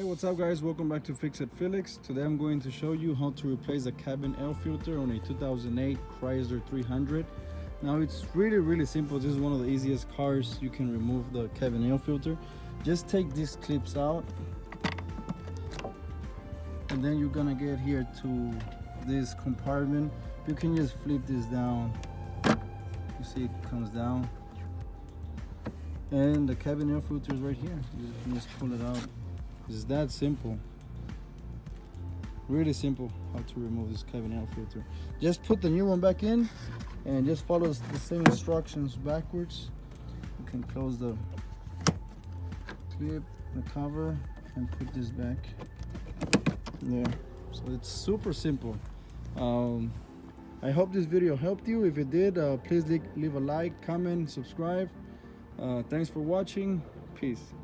Hey, what's up guys, welcome back to Fix It Felix. Today I'm going to show you how to replace the cabin air filter on a 2008 Chrysler 300. Now it's really simple. This is one of the easiest cars you can remove the cabin air filter. Just take these clips out and then you're gonna get here to this compartment. You can just flip this down. You see it comes down and the cabin air filter is right here. You can just pull it out. It's that simple. Really simple how to remove this cabin air filter. Just put the new one back in and just follow the same instructions backwards. You can close the clip, the cover, and put this back there. So it's super simple. I hope this video helped you. If it did, please leave a like, comment, subscribe. Thanks for watching. Peace.